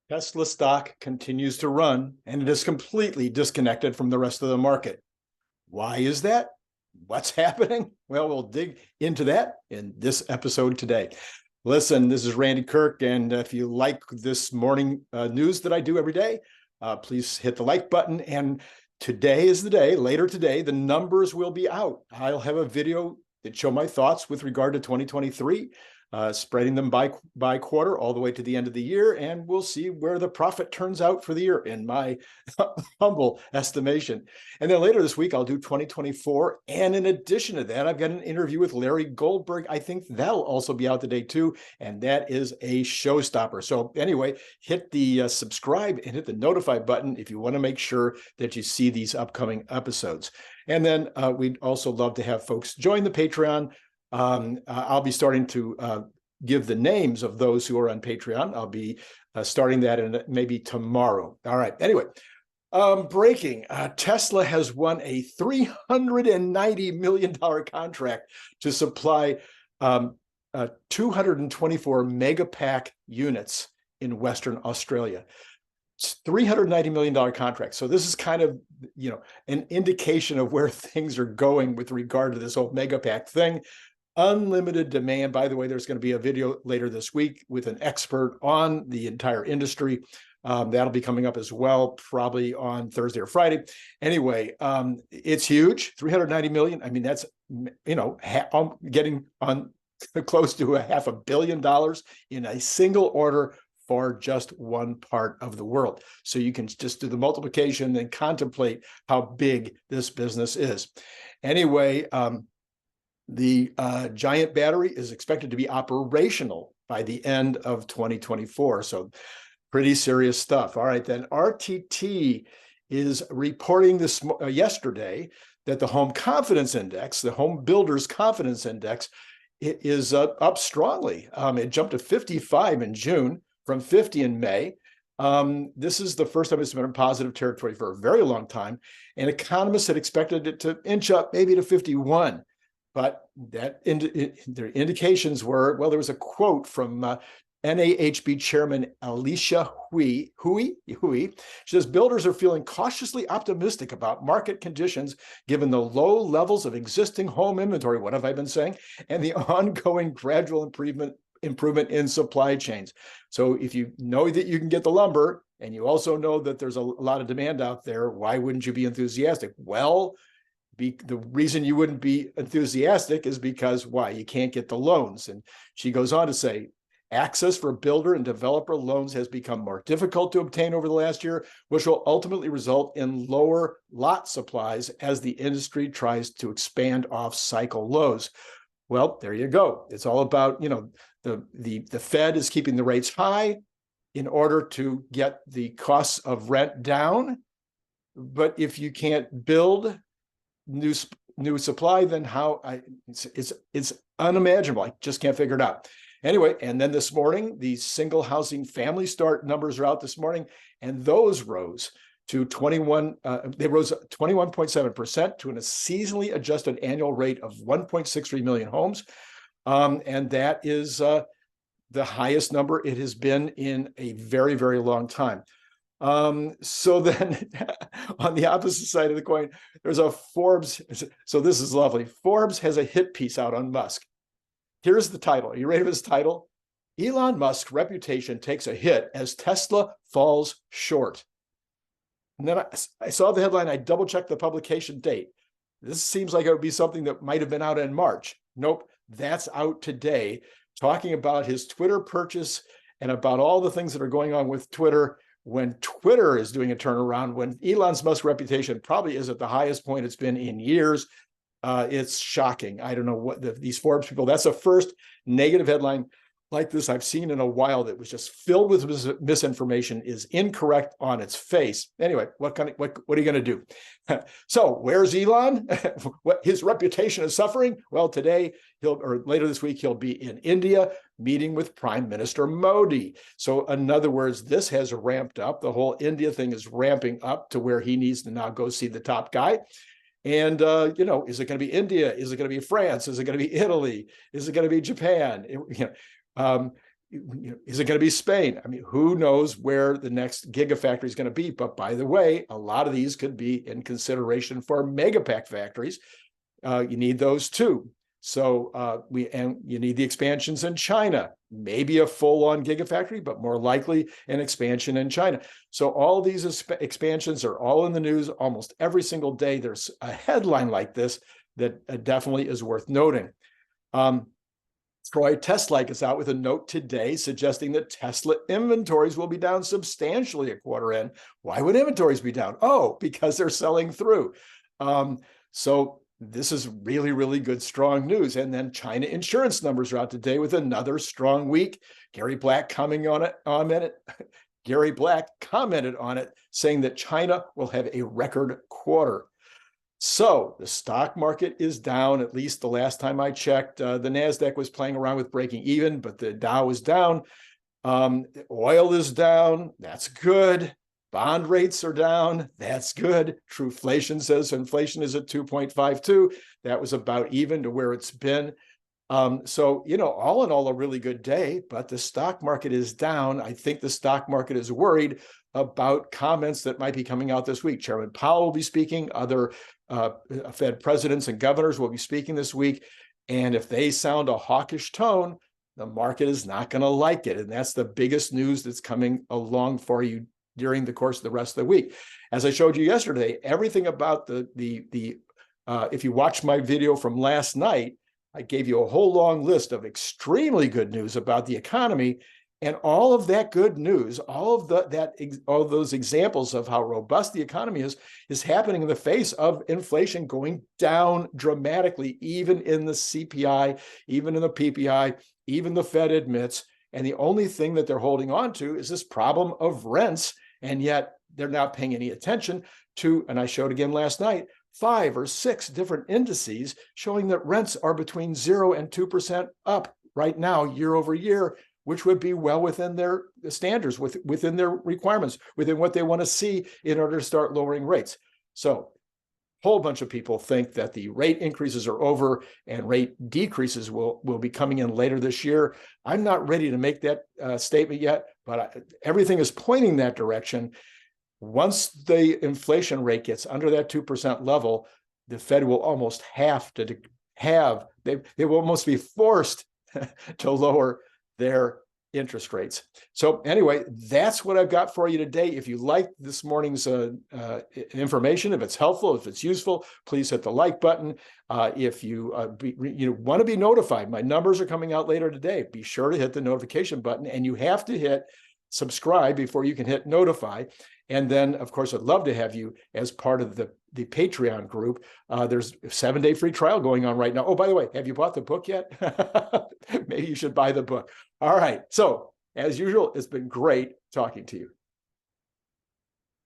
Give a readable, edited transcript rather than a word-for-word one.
Tesla stock continues to run, and it is completely disconnected from the rest of the market. Why is that? What's happening? Well, we'll dig into that in this episode today. Listen, this is Randy Kirk, and if you like this morning news that I do every day, please hit the like button. And today is the day, later today, the numbers will be out. I'll have a video that show my thoughts with regard to 2023. Spreading them by quarter all the way to the end of the year, and we'll see where the profit turns out for the year, in my humble estimation. And then later this week, I'll do 2024. And in addition to that, I've got an interview with Larry Goldberg. I think that'll also be out today too, and that is a showstopper. So anyway, hit the subscribe and hit the notify button if you want to make sure that you see these upcoming episodes. And then we'd also love to have folks join the Patreon. I'll be starting to give the names of those who are on Patreon. I'll be starting that in maybe tomorrow. All right. Anyway, breaking. Tesla has won a $390 million contract to supply 224 megapack units in Western Australia. It's $390 million contract. So this is kind of, an indication of where things are going with regard to this whole megapack thing. Unlimited demand. By the way, there's going to be a video later this week with an expert on the entire industry. That'll be coming up as well, probably on Thursday or Friday. Anyway, it's huge. 390 million. I mean, that's, getting on close to $500 million in a single order for just one part of the world. So you can just do the multiplication and contemplate how big this business is. Anyway, the giant battery is expected to be operational by the end of 2024. So pretty serious stuff. All right, then RTT is reporting this yesterday that the home confidence index, the home builders confidence index, it is up strongly. It jumped to 55 in June from 50 in May. This is the first time it's been in positive territory for a very long time. And economists had expected it to inch up maybe to 51. But their indications were, well, there was a quote from NAHB Chairman Alicia Hui. She says, builders are feeling cautiously optimistic about market conditions given the low levels of existing home inventory, what have I been saying, and the ongoing gradual improvement in supply chains. So if you know that you can get the lumber, and you also know that there's a lot of demand out there, why wouldn't you be enthusiastic? Well, the reason you wouldn't be enthusiastic is because why? You can't get the loans. And she goes on to say, access for builder and developer loans has become more difficult to obtain over the last year, which will ultimately result in lower lot supplies as the industry tries to expand off cycle lows. Well, there you go. It's all about, the Fed is keeping the rates high in order to get the costs of rent down. But if you can't build new supply, then how? It's unimaginable. I just can't figure it out. Anyway, and then this morning, the single housing family start numbers are out this morning, and those rose to 21.7% to a seasonally adjusted annual rate of 1.63 million homes. And that is the highest number it has been in a very, very long time. So then on the opposite side of the coin, there's a Forbes. So this is lovely. Forbes has a hit piece out on Musk. Here's the title. Are you ready for this title? Elon Musk's reputation takes a hit as Tesla falls short. And then I saw the headline. I double checked the publication date. This seems like it would be something that might have been out in March. Nope, that's out today, talking about his Twitter purchase and about all the things that are going on with Twitter. When Twitter is doing a turnaround, when Elon Musk's reputation probably is at the highest point it's been in years, it's shocking. I don't know what these Forbes people, that's the first negative headline like this I've seen in a while that was just filled with misinformation, is incorrect on its face. Anyway, what are you going to do? So where's Elon? What his reputation is suffering? Well, today later this week, he'll be in India meeting with Prime Minister Modi. So in other words, this has ramped up. The whole India thing is ramping up to where he needs to now go see the top guy. And, is it going to be India? Is it going to be France? Is it going to be Italy? Is it going to be Japan? is it going to be Spain? I mean, who knows where the next gigafactory is going to be? But by the way, a lot of these could be in consideration for megapack factories. You need those too. So you need the expansions in China, maybe a full-on gigafactory, but more likely an expansion in China. So all these expansions are all in the news almost every single day. There's a headline like this that definitely is worth noting. Troy Teslike is out with a note today suggesting that Tesla inventories will be down substantially at quarter end. Why would inventories be down? Oh, because they're selling through. So this is really, really good, strong news. And then China insurance numbers are out today with another strong week. Gary Black commented on it, saying that China will have a record quarter. So the stock market is down, at least the last time I checked. The NASDAQ was playing around with breaking even, but the Dow is down. Oil is down. That's good. Bond rates are down. That's good. Truflation says inflation is at 2.52. That was about even to where it's been. So, all in all, a really good day, but the stock market is down. I think the stock market is worried about comments that might be coming out this week. Chairman Powell will be speaking. Other Fed presidents and governors will be speaking this week. And if they sound a hawkish tone, the market is not going to like it. And that's the biggest news that's coming along for you during the course of the rest of the week. As I showed you yesterday, everything about if you watch my video from last night, I gave you a whole long list of extremely good news about the economy, and all of that good news, all of those examples of how robust the economy is happening in the face of inflation going down dramatically, even in the CPI, even in the PPI, even the Fed admits. And the only thing that they're holding on to is this problem of rents, and yet they're not paying any attention to, and I showed again last night, 5 or 6 different indices showing that rents are between 0 and 2% up right now, year over year, which would be well within their standards, within their requirements, within what they want to see in order to start lowering rates. So a whole bunch of people think that the rate increases are over and rate decreases will be coming in later this year. I'm not ready to make that statement yet, but everything is pointing that direction. Once the inflation rate gets under that 2% level, the Fed will almost they will almost be forced to lower their interest rates. So anyway, that's what I've got for you today. If you like this morning's information, if it's helpful, if it's useful, please hit the like button. If you want to be notified, my numbers are coming out later today. Be sure to hit the notification button, and you have to hit subscribe before you can hit notify. And then, of course, I'd love to have you as part of the Patreon group. There's a 7-day free trial going on right now. Oh, by the way, have you bought the book yet? Maybe you should buy the book. All right. So, as usual, it's been great talking to you.